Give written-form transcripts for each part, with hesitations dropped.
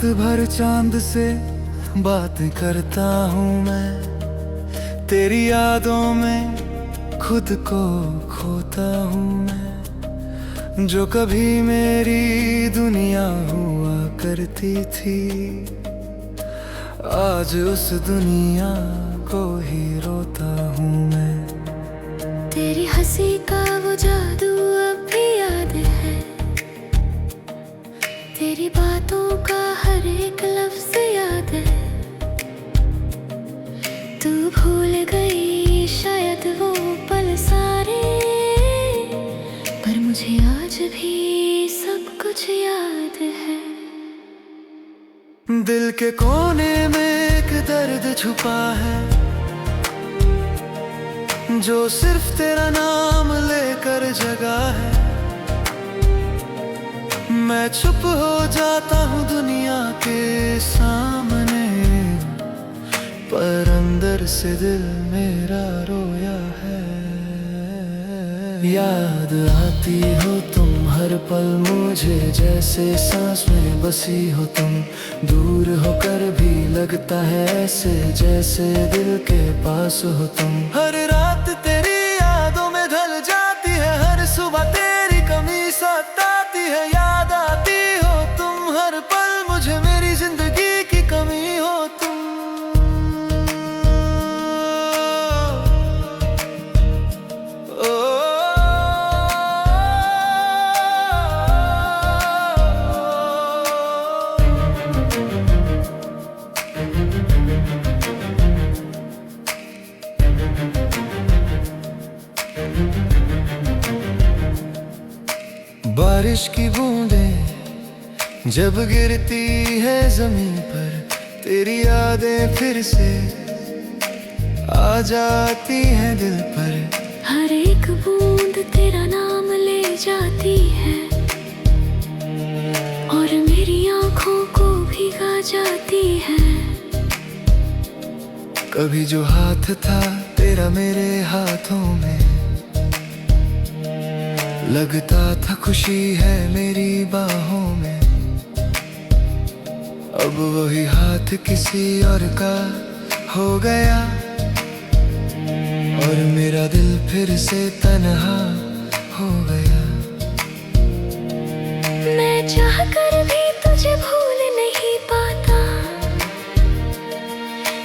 रात भर चांद से बातें करता हूँ मैं, तेरी यादों में खुद को खोता हूँ मैं। जो कभी मेरी दुनिया हुआ करती थी, आज उस दुनिया को ही रोता हूँ मैं। तेरी हंसी का वो जादू अब भी याद है, तेरी बातों का हर एक लफ्ज याद है। तू भूल गई शायद वो पल सारे, पर मुझे आज भी सब कुछ याद है। दिल के कोने में एक दर्द छुपा है, जो सिर्फ तेरा नाम लेकर जगा है। मैं चुप हो जाता हूँ दुनिया के सामने, पर अंदर से दिल मेरा रोया है। याद आती हो तुम हर पल मुझे, जैसे सांस में बसी हो तुम। दूर होकर भी लगता है ऐसे जैसे दिल के पास हो तुम। हर रात तेरी यादों में ढल जाती है, हर सुबह तेरी कमी सताती है। याद आती हो तुम हर पल मुझे, मेरी जिंदगी की कमी हो तुम। बारिश की बूंदें जब गिरती है जमीन पर, तेरी यादें फिर से आ जाती हैं दिल पर। हर एक बूंद तेरा नाम ले जाती है, और मेरी आँखों को भिगा जाती है। कभी जो हाथ था तेरा मेरे हाथों में, लगता था खुशी है मेरी बाहों में। अब वही हाथ किसी और का हो गया, और मेरा दिल फिर से तन्हा हो गया। मैं चाहकर भी तुझे भूल नहीं पाता,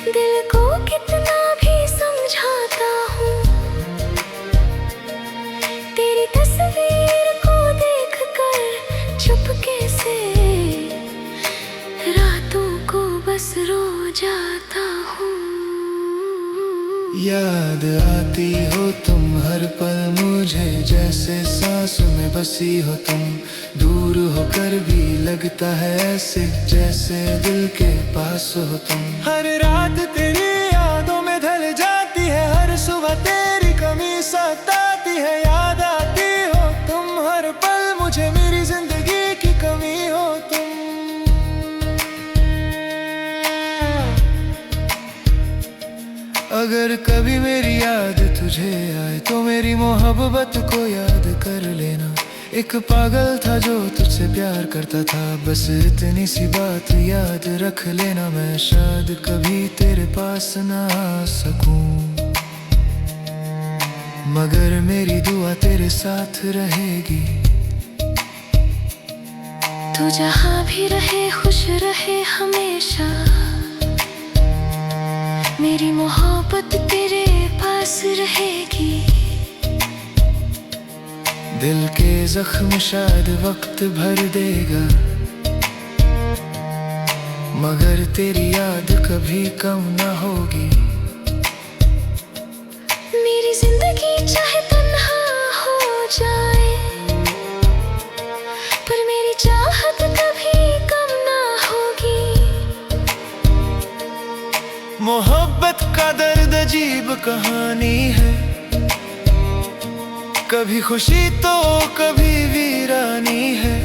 दिल को कितना भी समझाता हूँ। तेरी तस्वीर को देखकर चुपके से रातों को बस रो जाता हूँ। याद आती हो तुम हर पल मुझे, जैसे सांस में बसी हो तुम। दूर होकर भी लगता है ऐसे जैसे दिल के पास हो तुम। हर रात तेरी यादों में ढल जाती है, हर सुबह तेरी कमी सताती है। याद आती हो तुम हर पल मुझे, मेरी जिंदगी की कमी हो तुम। अगर कभी मेरी याद तुझे आए तो मेरी मोहब्बत को याद कर लेना। एक पागल था जो तुझसे प्यार करता था, बस इतनी सी बात याद रख लेना। मैं शायद कभी तेरे पास ना आ सकूं, मगर मेरी दुआ तेरे साथ रहेगी। तू जहाँ भी रहे खुश रहे हमेशा, मेरी मोहब्बत तेरे पास रहेगी। दिल के जख्म शायद वक्त भर देगा, मगर तेरी याद कभी कम ना होगी। मेरी जिंदगी चाहे तन्हा हो जाए, पर मेरी चाहत कभी कम ना होगी। मोहब्बत का दर्द अजीब कहानी है, कभी खुशी तो कभी वीरानी है।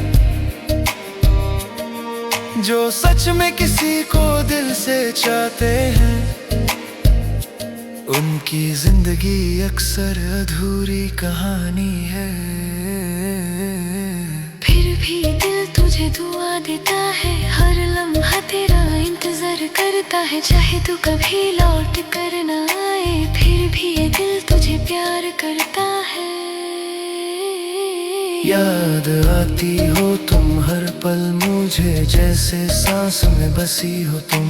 जो सच में किसी को दिल से चाहते हैं, उनकी जिंदगी अक्सर अधूरी कहानी है। फिर भी दिल तुझे दुआ देता है, हर लम्हा लगता है चाहे तू कभी लौट कर ना आए, फिर भी ये दिल तुझे प्यार करता है। याद आती हो तुम हर पल मुझे, जैसे सांस में बसी हो तुम।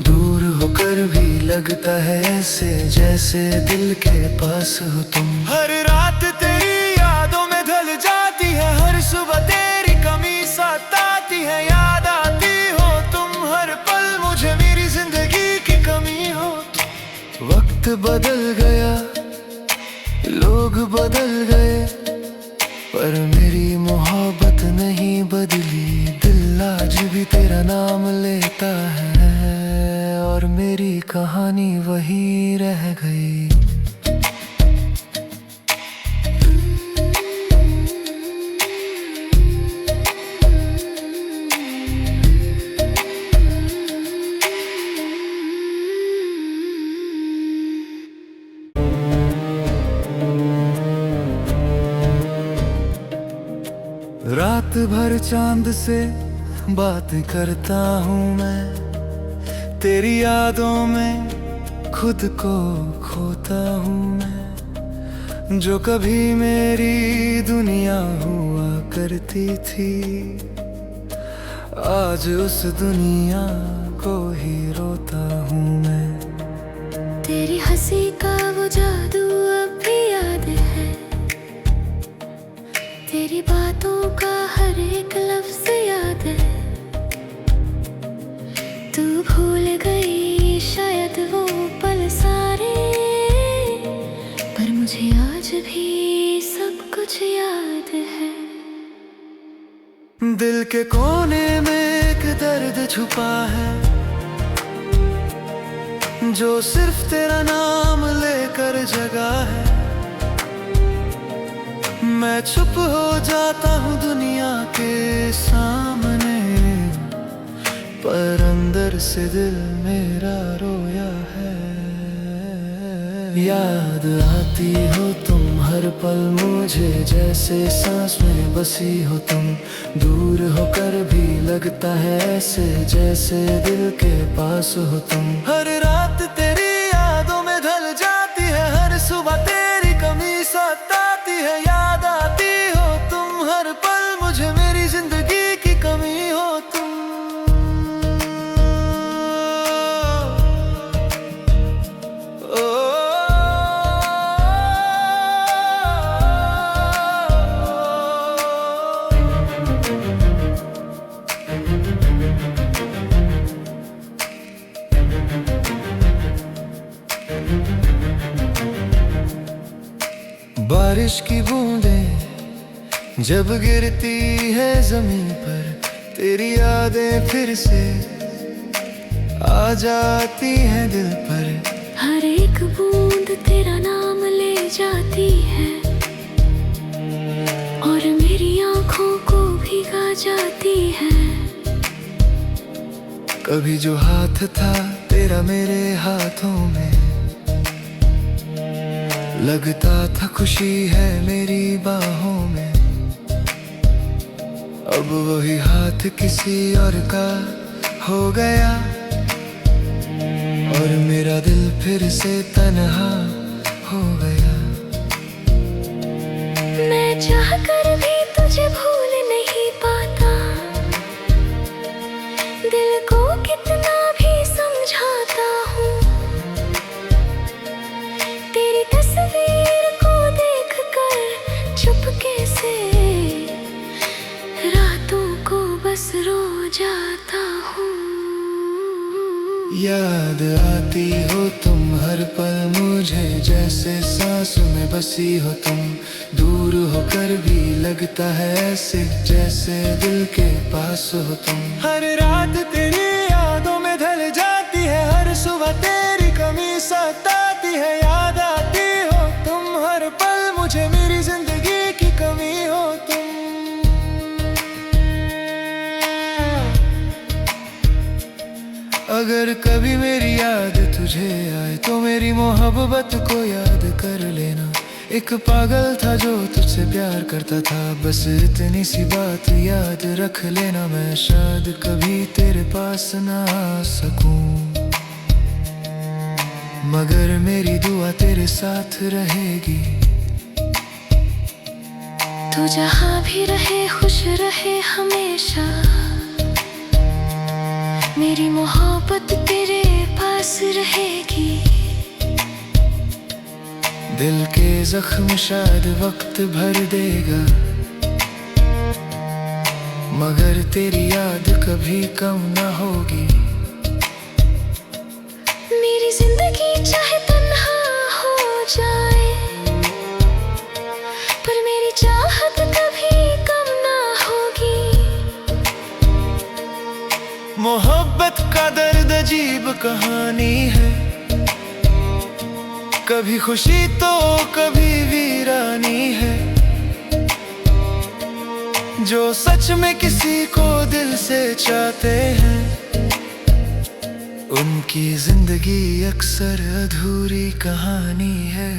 दूर होकर भी लगता है ऐसे जैसे दिल के पास हो तुम। हर रात तेरी यादों में ढल जाती है, हर सुबह तेरी कमी सताती है। याद आती हो तुम हर पल मुझे, मेरी जिंदगी की कमी हो। वक्त बदल गया, लोग बदल गए, पर मेरी मोहब्बत नहीं बदली। दिल आज भी तेरा नाम लेता है, और मेरी कहानी वही रह गई। रात भर चांद से बात करता हूँ मैं, तेरी यादों में खुद को खोता हूँ मैं। जो कभी मेरी दुनिया हुआ करती थी, आज उस दुनिया को ही रोता हूँ मैं। तेरी हंसी का वो जादू अब भी याद है, तेरी बातों का हर एक लफ्ज याद है। तू भूल गई शायद वो पल सारे, पर मुझे आज भी सब कुछ याद है। दिल के कोने में एक दर्द छुपा है, जो सिर्फ तेरा नाम लेकर जगा है। मैं चुप हो जाता हूँ दुनिया के सामने, पर अंदर से दिल मेरा रोया है। याद आती हो तुम हर पल मुझे, जैसे सांस में बसी हो तुम। दूर होकर भी लगता है ऐसे जैसे दिल के पास हो तुम। हर रात तेरी यादों में ढल जाती है, हर सुबह तेरी कमी सताती है। याद आती हो तुम हर पल मुझे, मेरी जिंदगी की कमी हो तुम। बारिश की बूंदें जब गिरती है जमीन पर, तेरी यादें फिर से आ जाती हैं दिल पर। हर एक बूंद तेरा नाम ले जाती है, और मेरी आँखों को भिगा जाती है। कभी जो हाथ था तेरा मेरे हाथों में, लगता था खुशी है मेरी बाहों में। अब वही हाथ किसी और का हो गया, और मेरा दिल फिर से तन्हा हो गया। मैं चाहकर भी तुझे भूल नहीं पाता, दिल को कितना भी समझाता हूँ। तेरी तस्वीर को देखकर चुपके से रातों को बस रो जाता हूँ। याद आती हो तुम हर पल मुझे, जैसे सांस में बसी हो तुम। दूर होकर भी लगता है ऐसे जैसे दिल के पास हो तुम। हर रात तेरी यादों में ढल जाती है, हर सुबह तेरी कमी सताती है। याद आती हो तुम हर पल मुझे, मेरी जिंदगी की कमी हो तुम। अगर कभी मेरी याद तुझे आए, तो मेरी मोहब्बत को याद कर लेना। एक पागल था जो तुझसे प्यार करता था, बस इतनी सी बात याद रख लेना। मैं शायद कभी तेरे पास ना आ सकूं, मगर मेरी दुआ तेरे साथ रहेगी। तू जहाँ भी रहे खुश रहे हमेशा, मेरी मोहब्बत तेरे पास रहेगी। दिल के जख्म शायद वक्त भर देगा, मगर तेरी याद कभी कम ना होगी। मेरी जिंदगी चाहे तन्हा हो जाए, पर मेरी चाहत कभी कम ना होगी। मोहब्बत का दर्द अजीब कहानी है, कभी खुशी तो कभी वीरानी है। जो सच में किसी को दिल से चाहते हैं, उनकी जिंदगी अक्सर अधूरी कहानी है।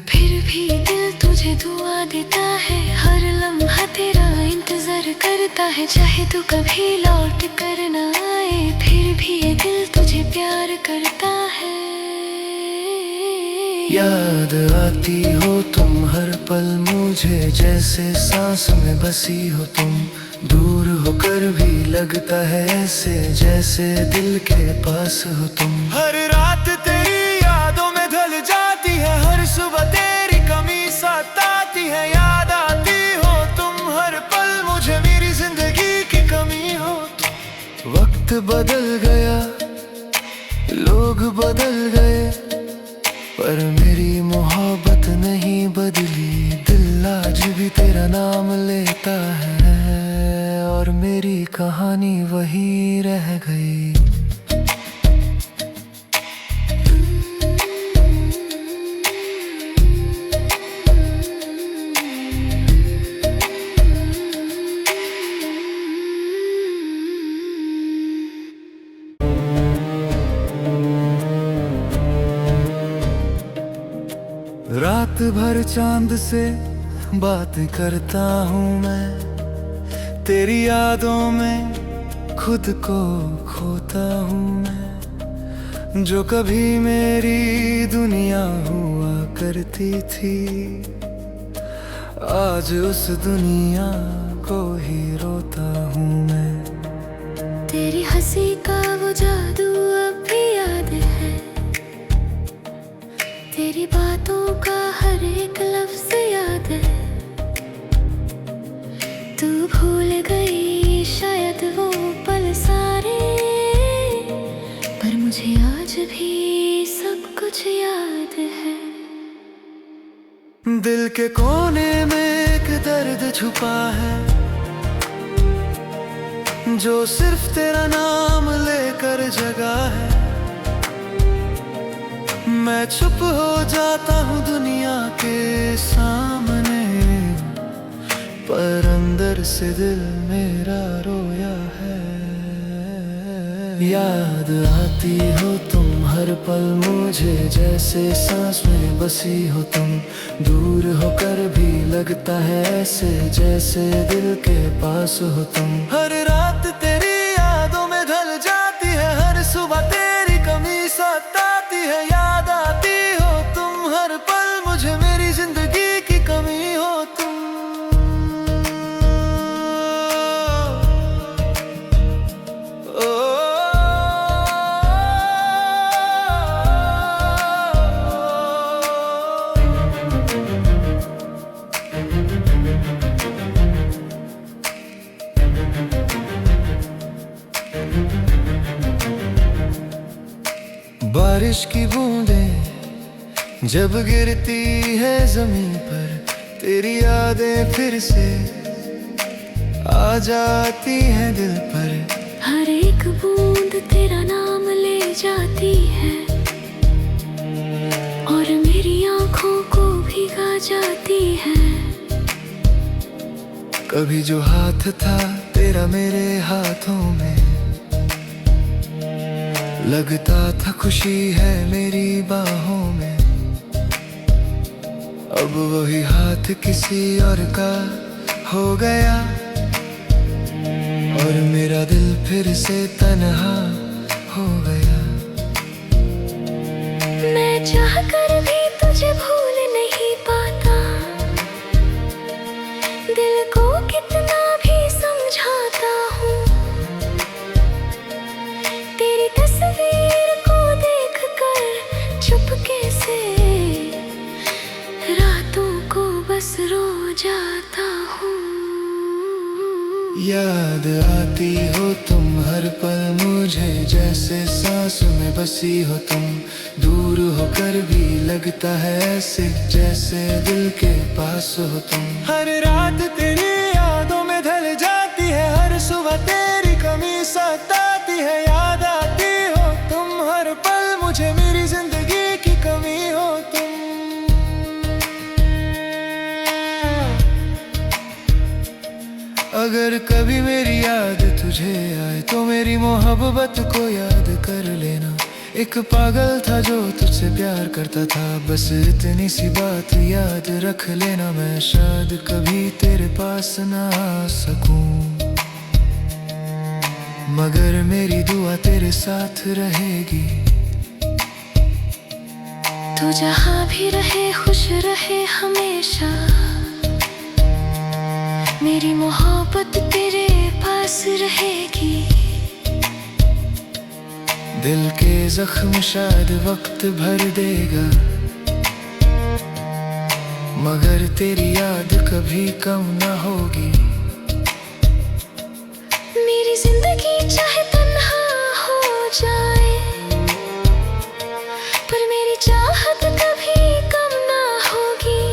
फिर भी दिल तुझे दुआ देता है, हर लम्हा तेरा इंतजार करता है। चाहे तू कभी लौट कर ना आए, फिर भी ये दिल तुझे प्यार करता है। याद आती हो तुम हर पल मुझे, जैसे सांस में बसी हो तुम। दूर होकर भी लगता है ऐसे, जैसे दिल के पास हो तुम। हर रात तेरी यादों में ढल जाती है, हर सुबह तेरी कमी सताती है। याद आती हो तुम हर पल मुझे, मेरी जिंदगी की कमी हो तुम। वक्त बदल गया, लोग बदल गए, पर मेरी मोहब्बत नहीं बदली। दिल आज भी तेरा नाम लेता है, और मेरी कहानी वही रह गई। रात भर चांद से बात करता हूँ मैं, तेरी यादों में खुद को खोता हूँ मैं। जो कभी मेरी दुनिया हुआ करती थी, आज उस दुनिया को ही रोता हूँ मैं। तेरी हंसी का वो जादू अब भी याद है, तेरी बातों का हर एक लफ्ज याद है। तू भूल गई शायद वो पल सारे, पर मुझे आज भी सब कुछ याद है। दिल के कोने में एक दर्द छुपा है, जो सिर्फ तेरा नाम लेकर जगा है। मैं चुप हो जाता हूँ दुनिया के सामने, पर अंदर से दिल मेरा रोया है। याद आती हो तुम हर पल मुझे, जैसे सांस में बसी हो तुम। दूर होकर भी लगता है ऐसे, जैसे दिल के पास हो तुम। हर रात तेरी यादों में ढल जाती है, हर सुबह तेरी कमी सताती है। याद आती हो तुम हर पल मुझे, मेरी जिंदगी की कमी हो तुम। बारिश की बूंदें जब गिरती है जमीन पर, तेरी यादें फिर से आ जाती हैं दिल पर। हर एक बूंद तेरा नाम ले जाती है, और मेरी आंखों को भिगा जाती है। कभी जो हाथ था तेरा मेरे हाथों में, लगता था खुशी है मेरी बाहों में। अब वही हाथ किसी और का हो गया, और मेरा दिल फिर से तन्हा हो गया। चाह कर भी तुझे भूल नहीं पाता, दिल को कितना भी समझाता हूँ। तेरी तस्वीर को देख कर चुपके से रातों को बस रो जाता हूँ। याद आती हो तुम हर पल मुझे, जैसे सांस में बसी हो तुम। दूर होकर भी लगता है ऐसे जैसे दिल के पास हो तुम। हर रात तेरी यादों में ढल जाती है, हर सुबह तेरी कमी सताती है। याद आती हो तुम हर पल मुझे, मेरी जिंदगी की कमी हो तुम। अगर कभी मेरी याद तुझे आए तो मेरी मोहब्बत को याद कर लेना। एक पागल था जो तुझसे प्यार करता था, बस इतनी सी बात याद रख लेना। मैं शायद कभी तेरे पास ना आ सकूं, मगर मेरी दुआ तेरे साथ रहेगी। तू जहाँ भी रहे खुश रहे हमेशा, मेरी मोहब्बत तेरे पास रहेगी। दिल के जख्म शायद वक्त भर देगा, मगर तेरी याद कभी कम ना होगी। मेरी जिंदगी चाहे तन्हा हो जाए, पर मेरी चाहत कभी कम ना होगी।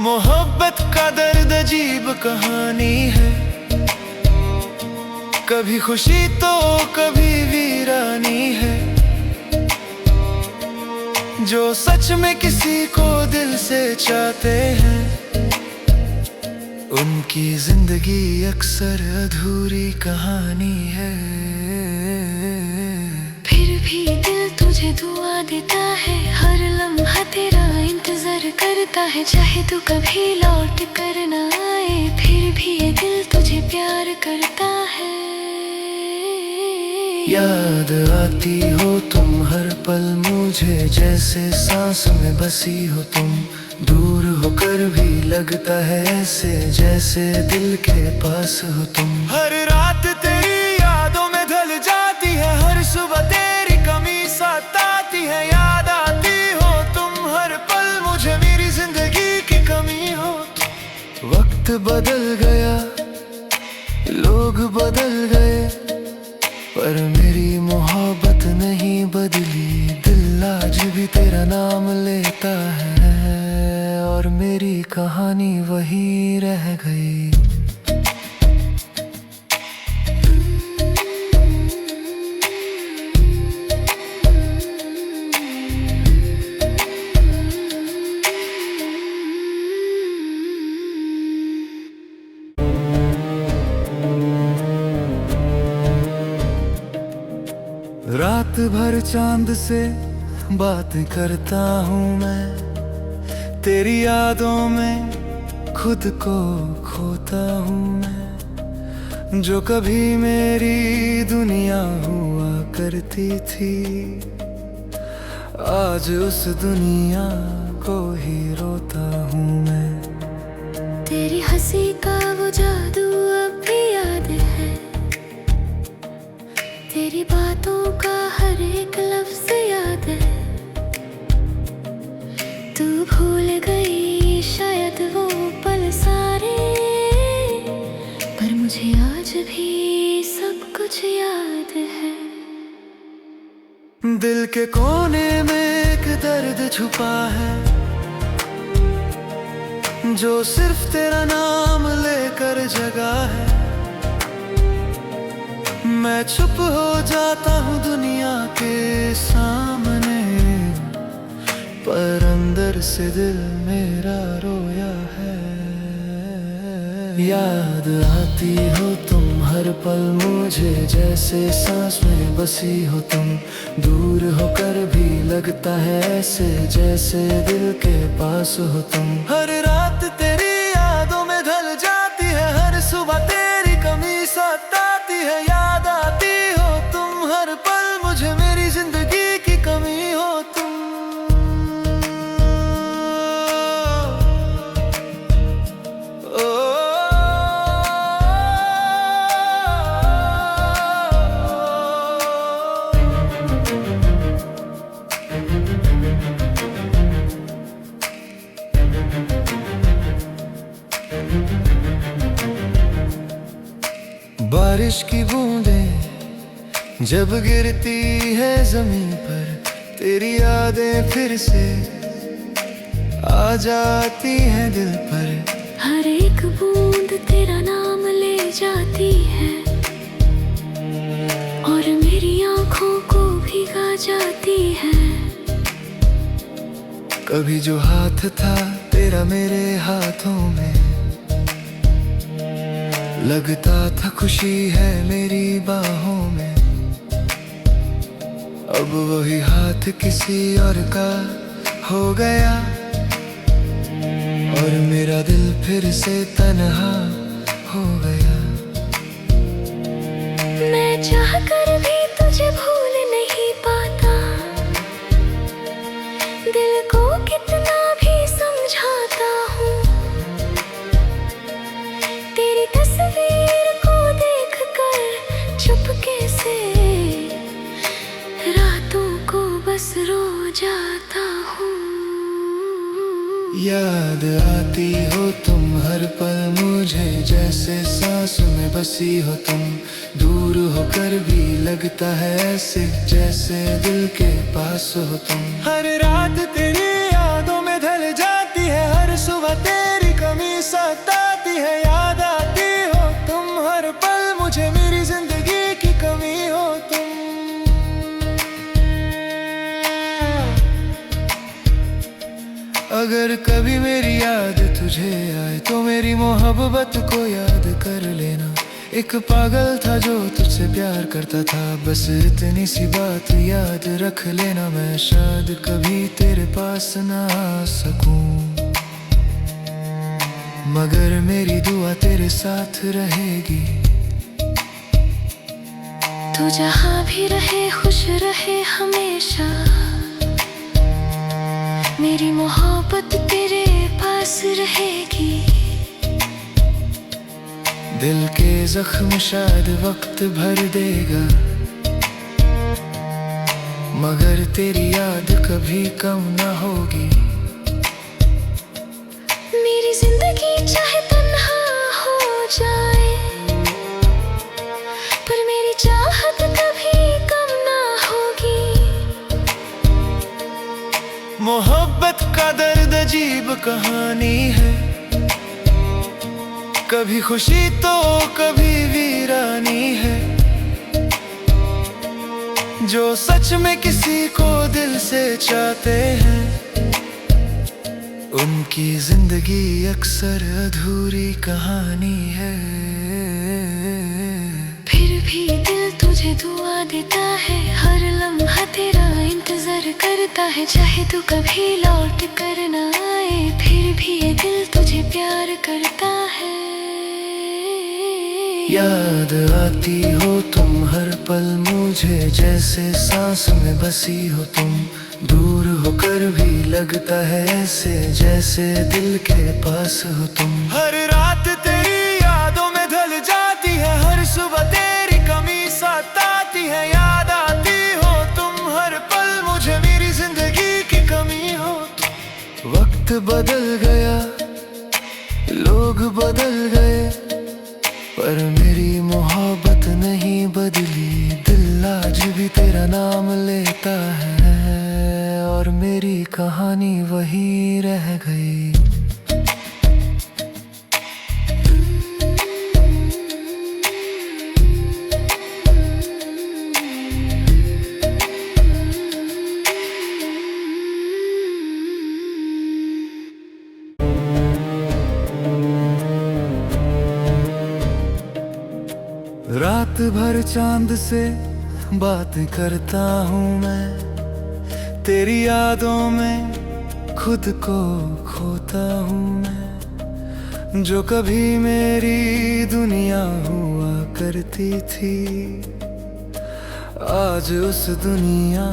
मोहब्बत का दर्द अजीब कहानी है, कभी खुशी तो कभी वीरानी है। जो सच में किसी को दिल से चाहते हैं, उनकी जिंदगी अक्सर अधूरी कहानी है। फिर भी दिल तुझे दुआ देता है, हर लम्हा तेरा इंतजार करता है। चाहे तू कभी लौट कर ना आए, फिर भी ये दिल तुझे प्यार करता है। याद आती हो तुम हर पल मुझे, जैसे सांस में बसी हो तुम। दूर होकर भी लगता है ऐसे जैसे दिल के पास हो तुम। हर रात तेरी यादों में ढल जाती है, हर सुबह तेरी कमी सताती है। याद आती हो तुम हर पल मुझे, मेरी जिंदगी की कमी हो। वक्त बदल गया, लोग बदल गए, पर मेरी मोहब्बत नहीं बदली। दिल आज भी तेरा नाम लेता है, और मेरी कहानी वही रह गई। रात भर चांद से बात करता हूँ मैं, तेरी यादों में खुद को खोता हूँ मैं। जो कभी मेरी दुनिया हुआ करती थी, आज उस दुनिया को ही रोता हूँ मैं। तेरी हंसी का वो जादू अब भी याद है, तेरी बातों का हर एक लफ्ज याद है। तू भूल गई शायद वो पल सारे, पर मुझे आज भी सब कुछ याद है। दिल के कोने में एक दर्द छुपा है, जो सिर्फ तेरा नाम लेकर जगा है। मैं चुप हो जाता हूँ दुनिया के सामने, पर अंदर से दिल मेरा रोया है। याद आती हो तुम हर पल मुझे, जैसे सांस में बसी हो तुम। दूर होकर भी लगता है ऐसे जैसे दिल के पास हो तुम। हर रात तेरी यादों में ढल जाती है, हर सुबह तेरी कमी सताती है। याद आती हो तुम हर पल मुझे, मेरी जिंदगी की बारिश की बूंदें जब गिरती है जमीन पर, तेरी यादें फिर से आ जाती हैं दिल पर। हर एक बूंद तेरा नाम ले जाती है और मेरी आँखों को भिगा जाती है। कभी जो हाथ था तेरा मेरे हाथों में, लगता था खुशी है मेरी बाहों में। अब वही हाथ किसी और का हो गया और मेरा दिल फिर से तन्हा हो गया। मैं चाह कर भी तुझे भूल नहीं पाता, दिल को कितना भी समझाता हूँ। तेरी तस्वीर को देखकर चुपके से रातों को बस रो जाता हूँ। याद आती हो तुम हर पल मुझे, जैसे सांस में बसी हो तुम। दूर होकर भी लगता है ऐसे जैसे दिल के पास हो तुम। हर रात तेरी यादों में ढल जाती है, हर सुबह तेरी कमी सताती है। याद आती हो तुम हर पल मुझे, मेरी जिंदगी की कमी हो तुम। अगर कभी मेरी याद तुझे आए तो मेरी मोहब्बत को याद कर लेना। एक पागल था जो तुझसे प्यार करता था, बस इतनी सी बात याद रख लेना। मैं शायद कभी तेरे पास ना आ सकूं, मगर मेरी दुआ तेरे साथ रहेगी। तू जहाँ भी रहे खुश रहे हमेशा, मेरी मोहब्बत तेरे पास रहेगी। दिल के जख्म शायद वक्त भर देगा, मगर तेरी याद कभी कम ना होगी। मेरी जिंदगी चाहे तन्हा हो जाए, पर मेरी चाहत कभी कम ना होगी। मोहब्बत का दर्द अजीब कहानी है, कभी खुशी तो कभी वीरानी है। जो सच में किसी को दिल से चाहते हैं, उनकी जिंदगी अक्सर अधूरी कहानी है। फिर भी दिल तुझे दुआ देता है, हर लम्हा तेरा इंतजार करता है। चाहे तू कभी लौट कर ना आए, फिर भी ये दिल तुझे प्यार करता है। याद आती हो तुम हर पल मुझे, जैसे सांस में बसी हो तुम। दूर होकर भी लगता है ऐसे जैसे दिल के पास हो तुम। हर रात तेरी यादों में ढल जाती है, हर सुबह तेरी कमी सताती है। याद आती हो तुम हर पल मुझे, मेरी जिंदगी की कमी हो। वक्त बदल गया, लोग बदल गए, पर मेरी मोहब्बत नहीं बदली। दिल आज भी तेरा नाम लेता है और मेरी कहानी वही रह गई। रात भर चांद से बातें करता हूँ मैं, तेरी यादों में खुद को खोता हूँ मैं। जो कभी मेरी दुनिया हुआ करती थी, आज उस दुनिया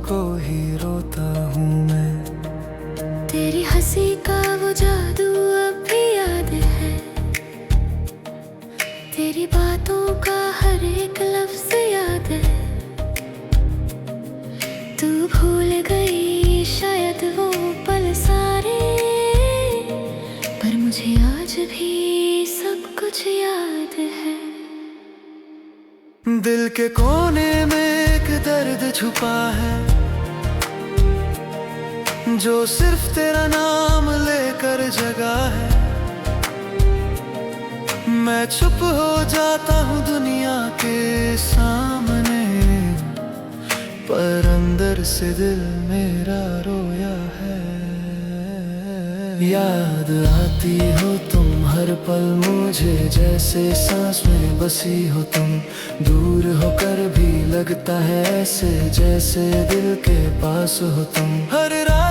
को ही रोता हूँ मैं। तेरी हंसी का वो जादू अब भी याद है, तेरी बातों का हर एक लफ्ज याद है। तू भूल गई शायद वो पल सारे, पर मुझे आज भी सब कुछ याद है। दिल के कोने में एक दर्द छुपा है, जो सिर्फ तेरा नाम लेकर जगा है। मैं चुप हो जाता हूँ दुनिया के सामने, पर अंदर से दिल मेरा रोया है। याद आती हो तुम हर पल मुझे, जैसे सांस में बसी हो तुम। दूर होकर भी लगता है ऐसे, जैसे दिल के पास हो तुम। हर रात